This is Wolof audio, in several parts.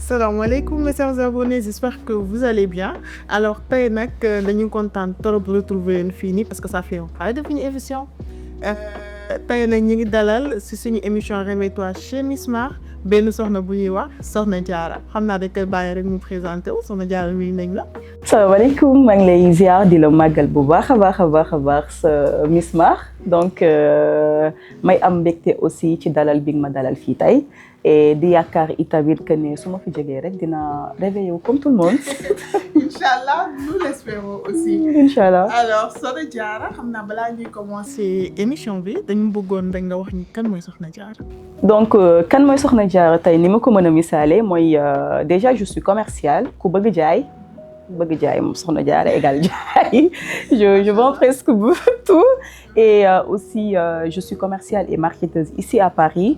Salam alaikum mes chers abonnés, j'espère que vous allez bien. Alors tey nag dañu kontaan trop de retrouver leen fii nii parce que ça fait un bail depuis une émission. Tey nag ñu ngi dalal si suñu émission Réveille-toi chez Miss Mar benn soxna bu ñuy wax Soxna Diarra xam naa dañ koy bàyyi rek mu présenté wu Soxna Diarra mi nañ la. salaamaaleykum maa ngi lay ziar di la màggal bu baax a baax sa Miss Mar donc may am mbégte aussi ci dalal bi nga ma dalal fii tey. Et di yaakaar itamit que ne su ma fi jógee rek dina réveiller comme tout le monde. Inch'Allah, nous l'espérons aussi. Inch'Allah. Alors Soxna Diarra xam naa balaa ñuy commencer émission bi dañu bëggoon rek nga wax ñu kan mooy Soxna Diarra. Donc kan mooy Soxna Diarra tey ni ma ko mën a misaalee mooy déjà je suis commerciale ku bëgg jaay moom Soxna Diarra égal jaay je vends presque tout et aussi je suis commerciale et marketeuse ici à Paris,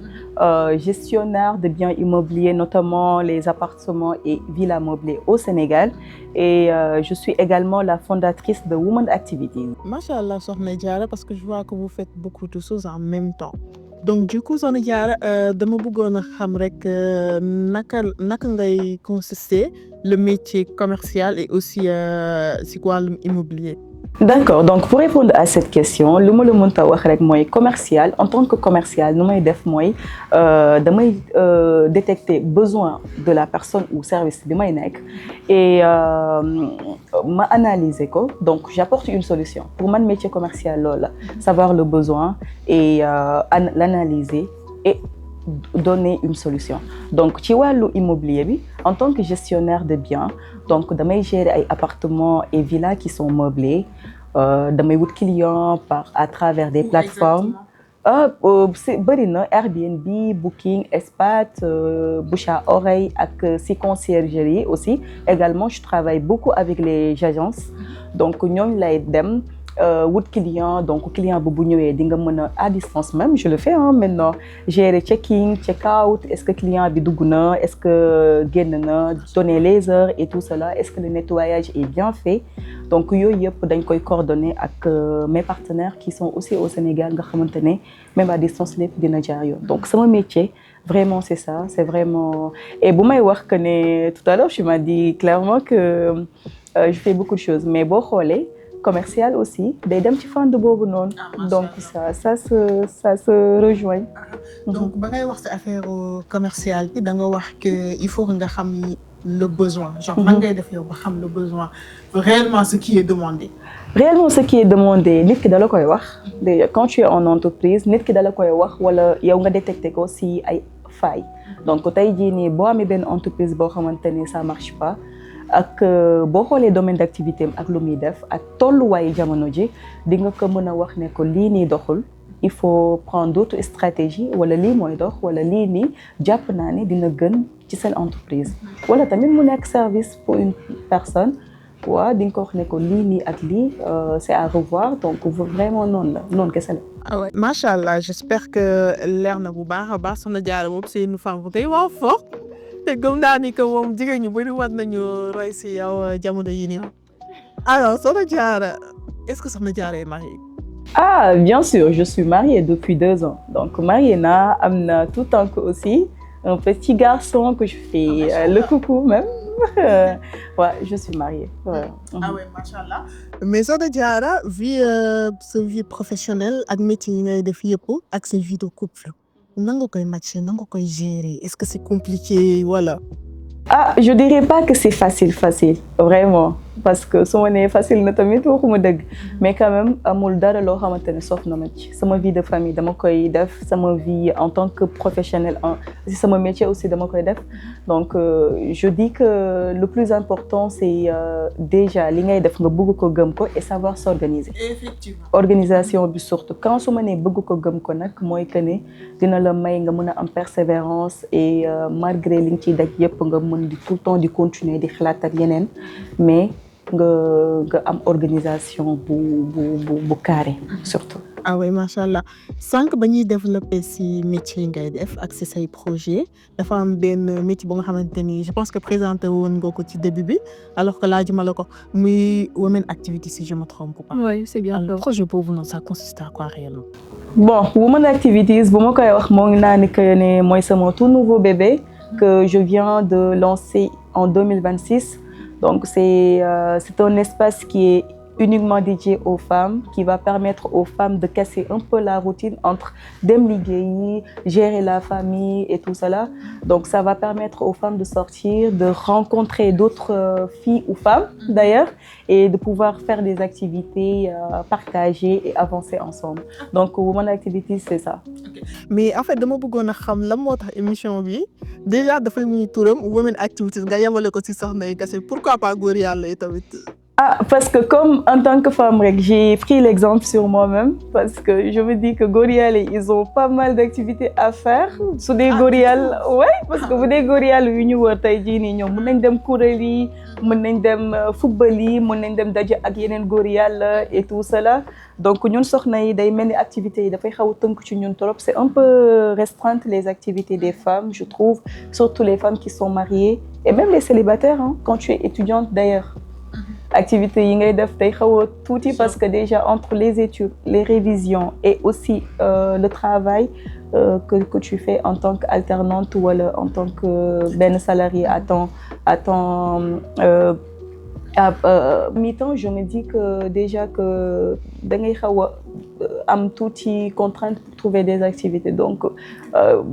gestionnaire de biens immobiliers notamment les appartements et villas meublées au Sénégal et je suis également la fondatrice de Women Activities. Machallah Soxna Diarra parce que je vois que vous faites beaucoup de choses en même temps. Donc du coup Soxna Diarra dama bëggoon a xam rek naka ngay consister le métier commercial et aussi si wàllum immobilier. D'accord, donc pour répondre à cette question lu ma la mënta wax rek mooy commercial en tant que commercial nu may def mooy damay détecter besoin de la personne ou service bi may nekk et ma analyser ko donc j'apporte une solution pour man métier commercial loolu la savoir le besoin et l'analyser et donner une solution. Donc ci wàllu immobilier bi en tant que gestionnaire de biens donc damay gérer ay appartements et villas qui sont meublés damay wut clients à travers des plateformes c'est bëri na Airbnb, Booking, Espath, bouche à oreille ak si conciergerie aussi également je travaille beaucoup avec les agences donc ñooñu lay dem wut client donc client bu ñëwee di nga mën a à distance même je le fais maintenant gérer check-in check-out est-ce que client bi dugg na est-ce que génn na donner les heures et tout cela est-ce que le nettoyage est bien fait donc yooyu yëpp dañ koy coordonner ak mes partenaires qui sont aussi au Sénégal nga xamante ne même à distance lépp dina jaar yoon donc sama métier vraiment c'est ça c'est vraiment et bu may wax que ne tout à l'heure tu m'as dit clairement que je fais beaucoup de choses mais boo xoolee commercial aussi day dem ci fànn boobu noonu donc ça se rejoint. Donc ba ngay wax ci affaire commercial bi da nga wax que il faut nga xam le besoin genre man ngay def yow ba xam le besoin réellement ce qui est demandé. Réellement ce qui est demandé nit ki da la koy wax déjà quand tu es en entreprise nit ki da la koy wax wala yow nga détecté ko si ay failles donc tey jii nii boo amee benn entreprise boo xamante ne ça marche pas. ak boo xoolee domaine d'activité am ak lu muy def ak tolluwaayu jamono ji di nga ko mën a wax ne ko lii nii doxul il faut prendre d'autres stratégies wala lii mooy dox wala lii nii jàpp naa ne dina gën ci seen entreprise wala tamit mu nekk service pour une personne waaw di nga ko wax ne ko lii nii ak lii c'est à revoir donc vraiment noonu kese la. Ah ouais, machallah j'espère que leer na bu baax a baax Soxna Diarra moom c'est une femme bu tey waaw fort. te gëm naa ni que moom jigéen ñu bëri war nañu roy si yow jamono yi nii. Alors Soxna Diarra est-ce que Soxna Diarra est mariée? Ah bien sûr je suis mariée depuis 2 ans donc mariée naa am na tout temps que aussi un petit garçon que je fais le coucou même ouais je suis mariée. Ouais. Ah ouais machallah. Mais Soxna Diarra sa vie professionnelle ak métier yi ngay def yëpp ak sa vie de couple. Nan nga koy matcher nan nga koy gérer est-ce que c'est compliqué voilà. Ah je dirais pas que c'est facile vraiment parce que su ma nee facile na tamit waxuma dëgg mais quand même amul dara loo xamante ne soof na ma ci sama vie de famille dama koy def sama vie en tant que professionnelle si sama métier aussi dama koy def donc je dis que le plus important c'est déjà li ngay def nga bëgg ko gëm ko et savoir s'organiser. Effectivement. Organisation bi surtout quand su ma nee bëgg ko gëm ko nag mooy que ne dina la may nga mën a am persévérance et malgré li nga ciy daj yëpp nga mën di tout le temps di continuer di xalaat ak yeneen mais nga am organisation bu carré surtout. Ah oui machallah sànq ba ñuy développer si métier ngay def ak si say projet dafa am benn métier bu nga xamante ni je pense que présenté woon nga ko ci début bi alors que laajuma la ko muy Women Activities si je me trompe pas. Oui c'est bien. Le projet boobu noonu ça consiste à quoi réellement? Bon Women Activities bu ma koy wax moo ngi naa ni que ne mooy sama tout nouveau bébé que je viens de lancer en 2026. Donc c'est un espace qui est uniquement dédié aux femmes, qui va permettre aux femmes de casser un peu la routine entre dem liggéeyi, gérer la famille et tout cela. Donc ça va permettre aux femmes de sortir, de rencontrer d'autres filles ou femmes d'ailleurs, et de pouvoir faire des activités partagées et avancer ensemble. Donc Women Activities, c'est ça. Mais en fait dama bëggoon a xam lan moo tax émission bi déjà dafay muy turam Women Activities nga yemale ko ci soxna yi kese, pourquoi pas góor yàlla yi tamit. Ah, parce que comme en tant que femme, j'ai pris l'exemple sur moi-même parce que je me dis que Gorial, ils ont pas mal d'activités à faire. Sur des Gorial, ouais, parce que vous des Gorial, ils ont dem Koureli, dem footballi, dem daje ak yenen Gorial et tout cela. Donc ñun soxna yi day melni activités yi da fay xaw teunk ci ñun trop. C'est un peu restreinte les activités des femmes, je trouve, surtout les femmes qui sont mariées et même les célibataires hein, quand tu es étudiante d'ailleurs. Activités yi ngay def tay xaw touti parce que déjà entre les études, les révisions et aussi le travail que tu fais en tant qu'alternante ou en tant que ben salarié à mi-temps, je me dis que déjà que da ngay xaw am touti contrainte pour trouver des activités. Donc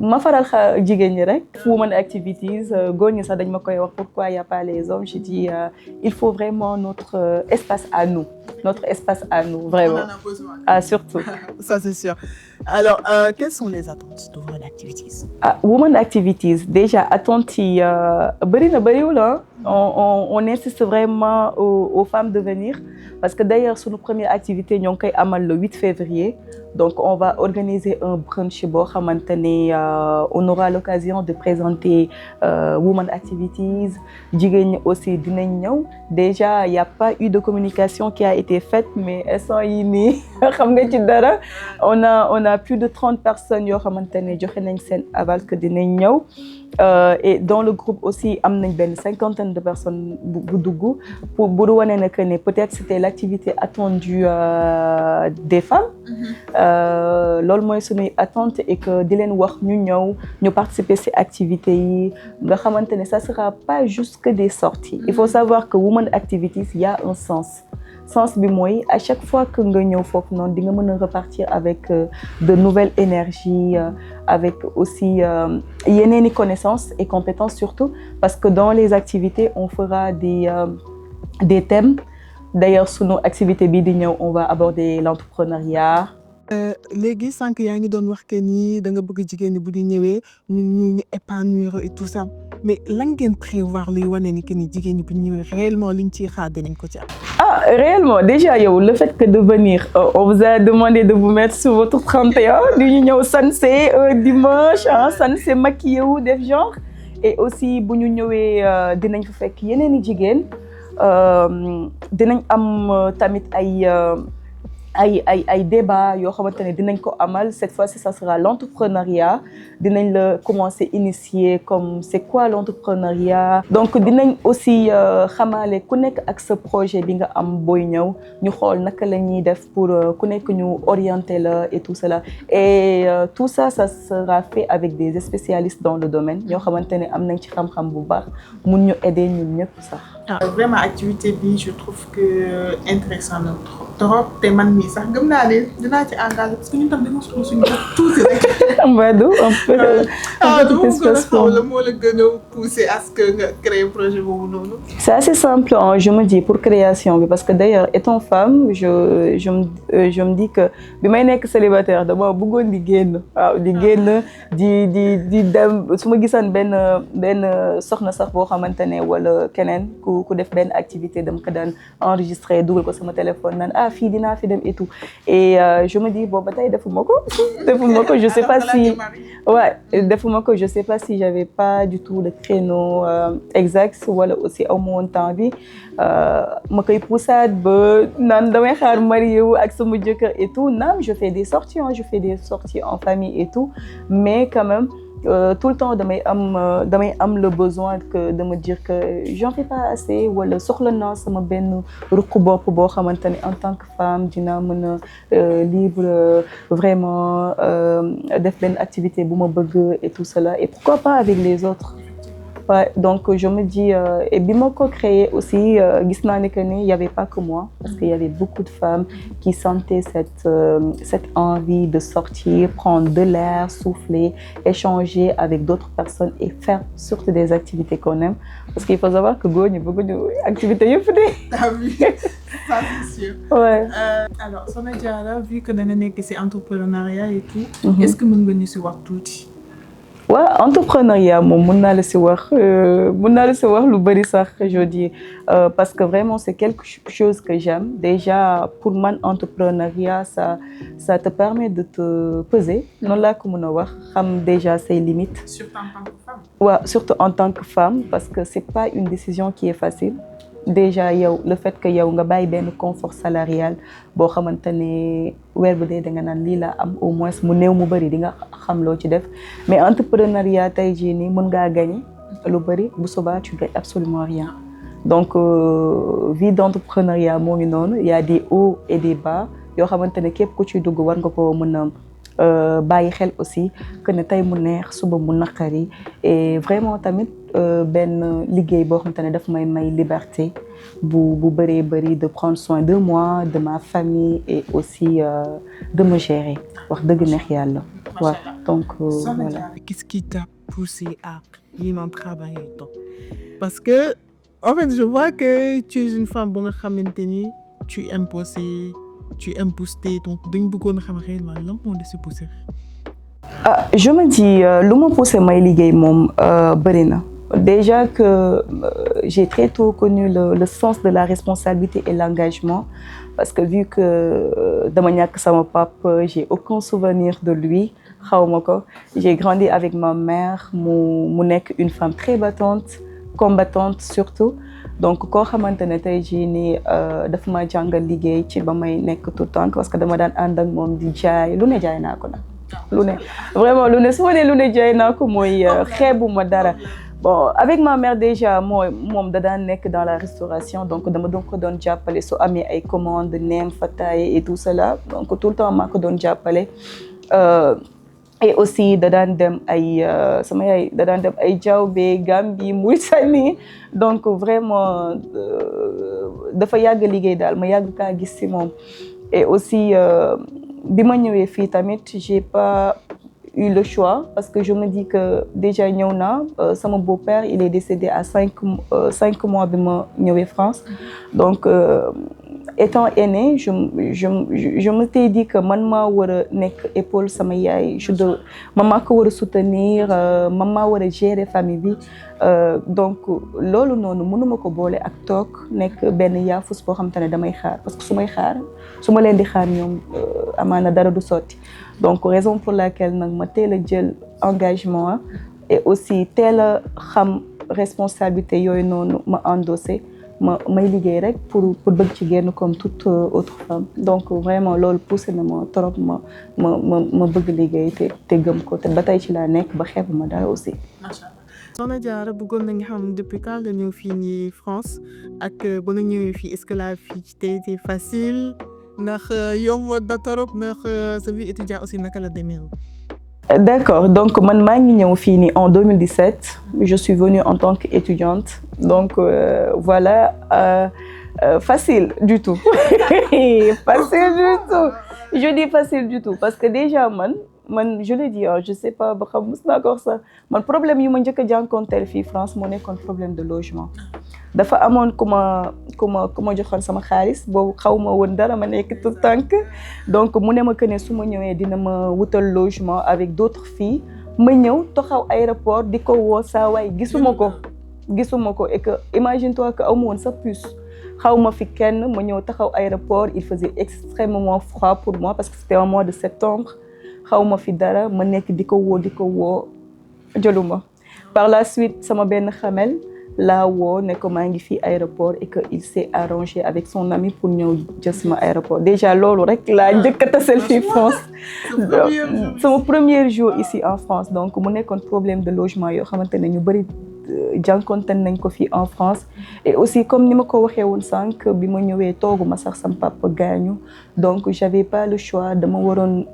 ma faral jigéen ñi rek Women Activities góor ñi sax dañ ma koy wax pourquoi il y a pas les hommes. Je dis il faut vraiment notre espace à nous, vraiment. On en a besoin. Ah, surtout. Ça c'est sûr. Alors quelles sont les attentes de Women Activities? Women Activities déjà attentes yi bariwul hein. On insiste vraiment aux femmes de venir parce que d'ailleurs sur nos premières activités ñoo ngi koy amal le 8 février. Donc on va organiser un brunch boo xamante ne on aura l'occasion de présenter Women Activities. Jigéen ñi aussi dinañ ñëw. Déjà il y a pas eu de communication qui a été faite mais instant yi nii xam nga ci dara on a plus de 30 personnes yoo xamante ne joxe nañ seen aval que dinañ ñëw. Et dans le groupe aussi am nañ benn 50aine de personnes bu dugg pour bu wane na que ne peut-être c'était l'activité attendue des femmes. Loolu mooy suñuy attente et que di leen wax ñu ñëw ñu participer ci activités yi nga xamante ne ça sera pas juste que des sorties. Il faut savoir que Women Activities il y a un sens bi mooy à chaque fois que nga ñëw foofu noonu di nga mën a repartir avec de nouvelles énergies avec aussi yeneeni connaissances et compétences surtout parce que dans les activités on fera des thèmes. D'ailleurs sunu activité bii di ñëw on va aborder l'entrepreneuriat. Léegi sànq yaa ngi doon wax que ni da nga bëgg jigéen ñi bu di ñëwee ñu épanouir et tout ça mais lan ngeen prévoir luy wane ni que ni jigéen ñi bu ñëwee réellement liñ ciy xaar dinañ ko ci am. Ah réellement déjà yow le fait que de venir on vous a demandé de vous mettre sur votre 31 di ñu ñëw sansé dimanche sansé maquillé wu def genre et aussi bu ñu ñëwee dinañ fa fekk yeneen i jigéen dinañ am tamit ay débat yoo xamante ne dinañ ko amal cette fois-ci ça sera l'entrepreneuriat dinañ la commencer initier comme c'est quoi l'entrepreneuriat donc dinañ aussi xamaale ku nekk ak sa projet bi nga am booy ñëw ñu xool naka la ñuy def pour ku nekk ñu orienter la et tout cela et tout ça sera fait avec des spécialistes dans le domaine ñoo xamante ne am nañ ci xam-xam bu baax mun ñu aider ñun ñëpp sax. Vraiment activité bi je trouve que intéressant na trop te man mii sax gëm naa ne dinaa ci engagé parce que ñun tam dañoo soxla suñu bopp tuuti rek. Mbadou un peu la moo la gën a poussé à ce que nga créer projet boobu noonu. C'est assez simple hein, je me dis pour création bi parce que d'ailleurs étant femme je me dis que bi may nekk célibataire dama bëggoon di génn waaw di génn di dem su ma gisaan benn soxna sax boo xamante ne wala keneen ku def benn activité dama ko daan enregistrer dugal ko sama téléphone naan fii dinaa fi dem et tout et je me dis bon ba tey defuma ko je sais pas si defuma ko je sais pas si j'avais pas du tout le créneau exact wala aussi aw ma woon temps bi ma koy poussaat ba naan damay xaar marié wu ak sama jëkkër et tout naam je fais des sorties en famille et tout mais quand même tout le temps damay am le besoin de me dire que j'en fais pas assez wala soxla naa sama benn ruq bopp boo xamante ne en tant que femme dinaa mën a libre vraiment def benn activité bu ma bëgg et tout cela et pourquoi pas avec les autres. Ouais, donc je me dis et bi ma ko créé aussi gis naa ne que ni y avait pas que moi parce qu'il y avait beaucoup de femmes qui sentaient cette envie de sortir, prendre de l'air, souffler, échanger avec d'autres personnes et faire surtout des activités qu'on aime parce qu'il faut savoir que góor ñi bëgguñu activités yëpp de. Ah oui, ça c'est sûr. Ouais. Alors Soxna Diarra vu que da nga nekk ci entrepreneuriat et tout. Est-ce que mën nga ñu ci wax tuuti. Ouais, entrepreneuriat moom mën naa la ci wax lu bari sax je dis parce que vraiment c'est quelque chose que j'aime déjà pour man entrepreneuriat ça te permet de te peser noonu laa ko mën a wax xam déjà ses limites. Surtout en tant que femme. Ouais, surtout en tant que femme parce que c'est pas une décision qui est facile. Déjà yow le fait que yow nga bàyyi benn confort salarial boo xamante ne weer bu dee da nga naan lii la am au moins mu néew mu bëri di nga xam loo ci def mais entrepreneuriat tey jii nii mën ngaa gagner lu bëri bu subaa tu gagnes absolument rien donc vie d'entrepreneuriat moo ngi noonu il y a des hauts et des bas yoo xamante ne képp ku ci dugg war nga ko mën a bàyyi xel aussi que ne tey mu neex suba mu naqari et vraiment tamit benn liggéey boo xamante ne daf may liberté bu bëree bëri de prendre soin de moi de ma famille et aussi de me gérer wax dëgg neex yàlla waaw donc voilà. Qu'est-ce qui t'a poussé à vraiment travailler autant? Parce que en fait je vois que tu es une femme bu nga xamante ni tu aimes bosser, tu aimes booster donc dañ bëggoon a xam réellement lan moo la si poussé. Je me dis lu ma poussé may liggéey moom bëri na. Déjà que j'ai très tôt connu le sens de la responsabilité et l'engagement parce que vu que dama ñàkk sama papa j'ai aucun souvenir de lui xawma ko j'ai grandi avec ma mère mu nekk une femme très battante combattante surtout donc koo xamante ne tey jii nii dafa ma jàngal liggéey ci ba may nekk tout le temps parce que dama daan ànd ak moom di jaay lu ne jaay naa ko nag lu ne vraiment lu ne su ma nee lu ne jaay naa ko mooy xeebuma dara. Bon, avec ma mère déjà moom da daan nekk dans la restauration donc dama ko doon jàppale su amee ay commandes neem fataay et tout cela donc tout le temps maa ko doon jàppale et aussi da daan dem ay sama yaay da daan dem ay Diaobé Gambie Mauritanie donc vraiment dafa yàgg liggéey daal ma yàgg kaa gis ci moom et aussi bi ma ñëwee fii tamit j'ai pas eu le choix parce que je me dis que déjà ñëw naa sama beau-père il est décédé à 5 mois bi ma ñëwee France donc étant aîné je m'étais dit que man maa war a nekk épaule sama yaay man maa ko war a soutenir man maa war a gérer famille bi donc loolu noonu mënuma ko boole ak toog nekk benn yaafus boo xam te ne damay xaar parce que su ma leen di xaar ñoom amaana dara du sotti donc raison pour laquelle nag ma teel a jël engagement et aussi teel a xam responsabilité yooyu noonu ma endossé may liggéey rek pour bëgg ci génn comme toute autre femme donc vraiment loolu poussé na ma trop ma bëgg liggéey te gëm ko te ba tey ci laa nekk ba xeebu ma dara aussi. Macha Allah. Soxna Diarra bëggoon nañu xam depuis quand nga ñëw fii nii France ak ba nga ñëwee fii est-ce que la vie t'a été facile ndax yomb na trop ndax sa vie étudiant aussi naka la demee. D'accord, donc man maa ngi ñëw fii nii en 2017 je suis venue en tant qu'étudiante donc voilà facile du tout facile du tout je dis facile du tout parce que déjà man je l'ai dit je sais pas ba xam mos naa ko wax sax man problème yu ma njëkk a jànkonteel fii France moo nekkoon problème de logement dafa amoon ku ma joxoon sama xaalis boobu xaw ma woon dara ma nekk tout tànk donc mu ne ma que ne su ma ñëwee dina ma wutal logement avec d'autres filles ma ñëw taxaw aéroport di ko woo saa waay gisuma ko et que imagine-toi que amu woon sa puce xaw ma fi kenn ma ñëw taxaw aéroport il faisait extrêmement froid pour moi parce que c'était un mois de septembre xaw ma fi dara ma nekk di ko woo jëluma par la suite sama benn xamel laa woo ne ko maa ngi fii aéroport et que il s'est arrangé avec son ami pour ñëw jël sama aéroport déjà loolu rek laa njëkk a taseel fii France sama premier jour ici en France donc mu nekkoon problème de logement yoo xamante ne ñu bëri jànkoonte nañ ko fii en France et aussi comme ni ma ko waxee woon sànq bi ma ñëwee toogu ma sax sama papa gaañu donc j'avais pas le choix dama waroon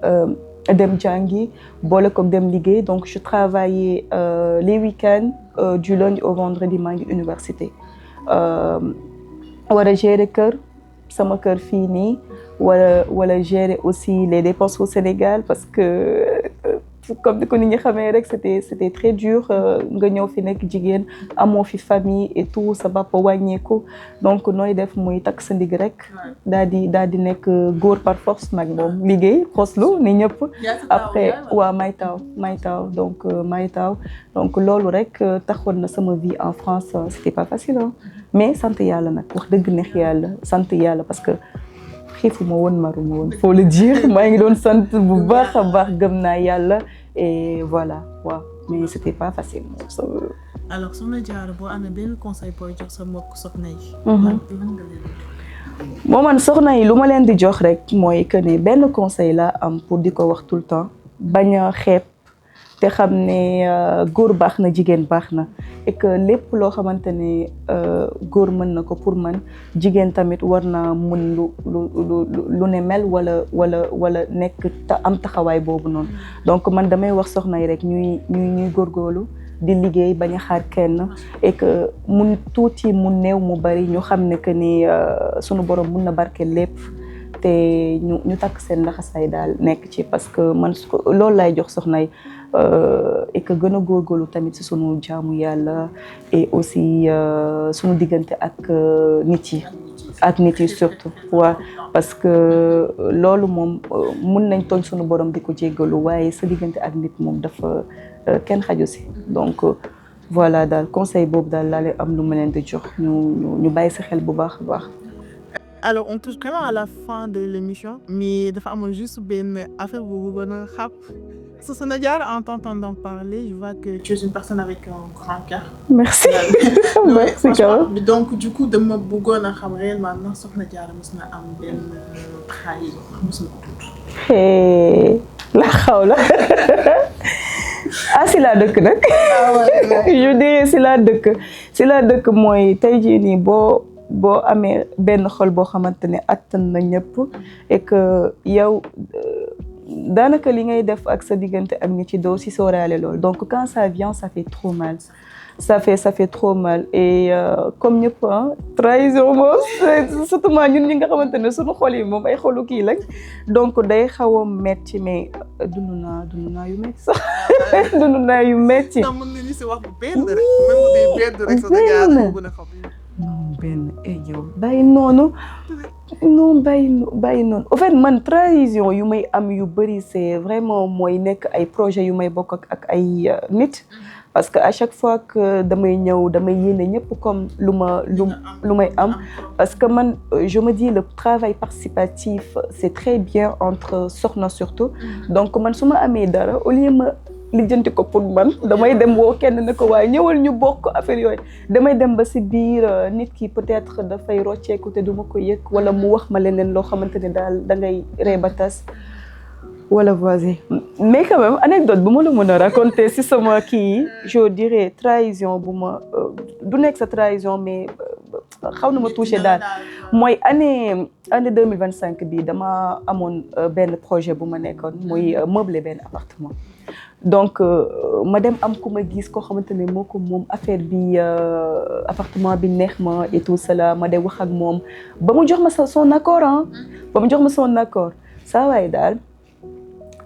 dem jàngi boole ko dem liggéey donc je travaillais les week-ends du lundi au vendredi maa ngi université war a gérer kër sama kër fii nii wala gérer aussi les dépenses au Sénégal parce que comme ni ko nit ñi xamee rek c'était très dur nga ñëw fi nekk jigéen amoo fi famille et tout sa papa wàññeeku donc nooy def muy takk sa ndig rek daal di nekk góor par force nag moom liggéey xoslu ni ñëpp après waaw may taw donc loolu rek taxoon na sama vie en France c'était pas facile hein mais sant yàlla nag wax dëgg neex yàlla sant yàlla parce que xiifuma woon maruma woon faut le dire maa ngi doon sant bu baax a baax gëm naa yàlla et voilà waaw mais c'était pas facile. alors soxna Diarra boo amee benn conseil booy jox sa mbokk soxna yi. moo man soxna yi lu ma leen di jox rek mooy que ne benn conseil la am pour di ko wax tout le temps bañ a xeeb te xam ne góor baax na jigéen baax na et que lépp loo xamante ne góor mën na ko pour man jigéen tamit war na mën lu ne mel wala nekk am taxawaay boobu noonu donc man damay wax soxna yi rek ñuy góorgóorlu di liggéey bañ a xaar kenn et que mun tuuti mu néew mu bari ñu xam ne que ni sunu borom mun na barke lépp te ñu takk seen laxasaay daal nekk ci parce que man loolu lay jox soxna yi et que gën a góorgóorlu tamit ci sunu jaamu yàlla et aussi sunu diggante ak nit yi surtout waaw parce que loolu moom mun nañ tooñ sunu borom di ko jéggalu waaye sa diggante ak nit moom dafa kenn xaju si donc voilà daal conseil boobu daal laa leen am lu ma leen di jox ñu bàyyi sa xel bu baax a baax. Alors, on touche vraiment à la fin de l'émission, mais dafa amoon juste benn affaire bu bëggoon a xam. Soxna Diarra, en t'entendant parler, je vois que tu es une personne avec un grand cœur. Merci. Merci Caro. Donc, du coup, dama bëggoon a xam réellement ndax Soxna Diarra mos na am benn trahison mos na ko tudd. La xawla. Si laa dëkk nag. Je dirais si laa dëkk mooy tey jii nii boo amee benn xol boo xamante ne attan na ñëpp et que yow daanaka li ngay def ak sa diggante ak nit ci doo si sóoraale loolu donc quand ça vient ça fait trop mal ça fait trop mal et comme ñëpp trahison moom surtout ñun ñi nga xamante ne suñu xol yi moom ay xolu kii lañ donc day xaw a metti mais dund naa yu metti sax dund naa yu metti. mën nañu si wax benn rek même bu dee benn rek Soxna Diarra moo gën a xam. non benn yow bàyyi noonu en fait man trahison yu may am yu bëri c'est vraiment mooy nekk ay projet yu may bokk ak ay nit parce que à chaque fois que damay yéene ñëpp comme lu may am parce que man je me dis le travail participatif c'est très bien entre soxna surtout donc man su ma amee dara au lieu ma lijjanti ko pour man damay dem woo kenn ne ko waaye ñëwal ñu bokk affaire yooyu damay dem ba si biir nit ki peut-être dafay rocceeku te duma ko yëg wala mu wax ma leneen loo xamante ne daal da ngay ree ba tas wala voisin mais quand même anecdote bu ma la mën a raconter si sama kii je dirais trahison bu ma du nekk sa trahison mais xaw na ma touché daal mooy année 2025 bi dama amoon benn projet bu ma nekkoon muy meubler benn appartement donc ma dem am ku ma gis koo xamante ne moo ko moom affaire bi appartement bi neex ma et tout cela ma dem wax ak moom ba mu jox ma son accord saa waay daal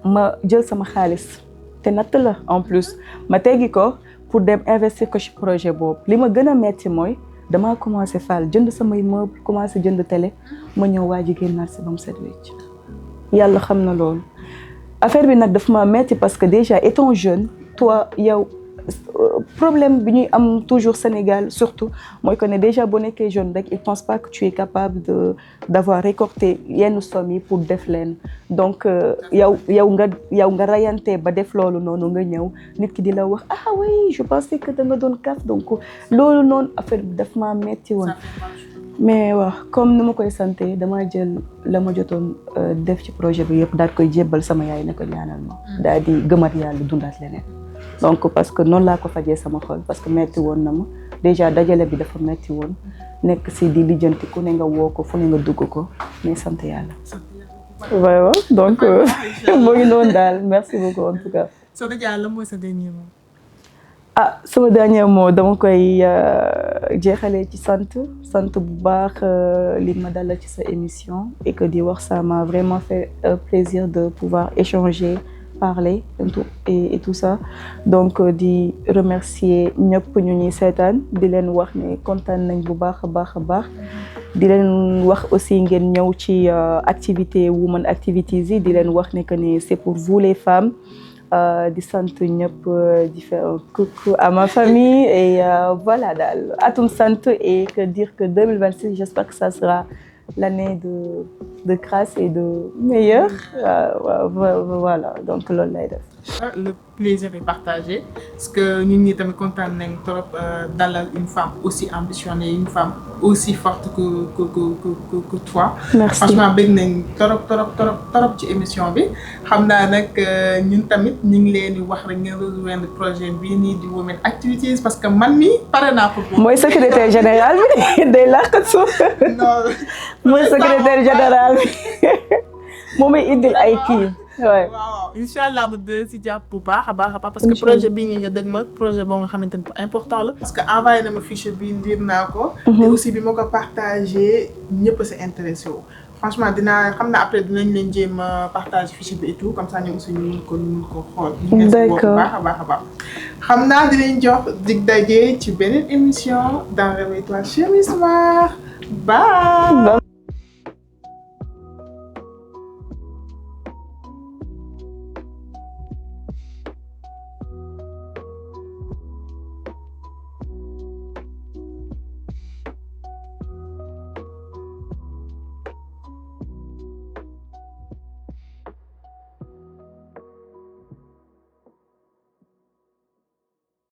ma jël sama xaalis te natt la en plus ma teggi ko pour dem investir ko ci projet boobu li ma gën a metti mooy damaa commencé faal jënd samay meuble commencé jënd télé ma ñëw waa ji génnaat si ba mu set wecc yàlla xam na loolu affaire bi nag dafa ma metti parce que déjà étant jeune toi yow problème bi ñuy am toujours Sénégal surtout mooy que ne déjà boo nekkee jeune rek ils pensent pas que tu es capable d'avoir récolté yenn somme yi pour def leen donc yow nga rayante ba def loolu noonu nga ñëw nit ki di la wax oui je pensais que da nga doon kaf donc loolu noonu affaire bi daf ma metti woon mais waaw comme ni ma koy santé dama jël la ma jotoon def ci projet bi yëpp daal koy jébbal sama yaay ne ko ñaanal ma daal di gëmat yàlla dundaat leneen donc parce que noonu laa ko fajee sama xol parce que metti woon na ma déjà dajale bi dafa metti woon nekk si di lijjanti ku ne nga woo ko fu ne nga dugg ko mais sant yàlla. vraiment donc moo ngi noonu daal merci beaucoup en tout cas. Soda Dia lan mooy sa dernier mot. Sama dernier mot dama koy jeexalee ci sant bu baax li ma dalal ci sa émission et que di wax ça m'a vraiment fait plaisir de pouvoir échanger parler et tout ça donc di remercier ñëpp ñu ñuy seetaan di leen wax ne kontaan nañ bu baax a baax di leen wax aussi ngeen ñëw ci activité women activities yi di leen wax ne que ne c'est pour vous les femmes. di sant ñëpp di faire un coucou à ma famille et voilà daal atum sant et que dire que 2026 j'espère que ça sera l'année de grâce et de meilleur voilà donc loolu lay def. Le plaisir est partagé parce que ñun ñi tamit kontaan nañ trop dalal une femme aussi ambitionnée une femme aussi forte que toi. Merci. Franchement bëgg nañ trop ci émission bi xam naa nag ñun tamit ñu ngi leen di wax rek ngeen rejoindre projet bii nii di Women Activities parce que man mi pare naa ko. mooy secrétaire général bi day laqat suuf. non mooy secrétaire général bi moom may indil ay kii. waaw incha allah bu dee si jàpp bu baax a baax parce que projet bii nga dëgg ma projet boo nga xamante ne important la. parce que envoyé na ma fiche bi lire naa ko. te aussi bi ma ko partagé ñëpp a sa intéressé wu. franchement dinaa xam naa après dinañ leen jéem a partager fiche bi et tout comme ça ñoom aussi ñu mun ko xool. d'accord baax a baax. xam naa dinañ jox dig daje ci beneen émission dans Réveille-toi Chérie Smart. Bye.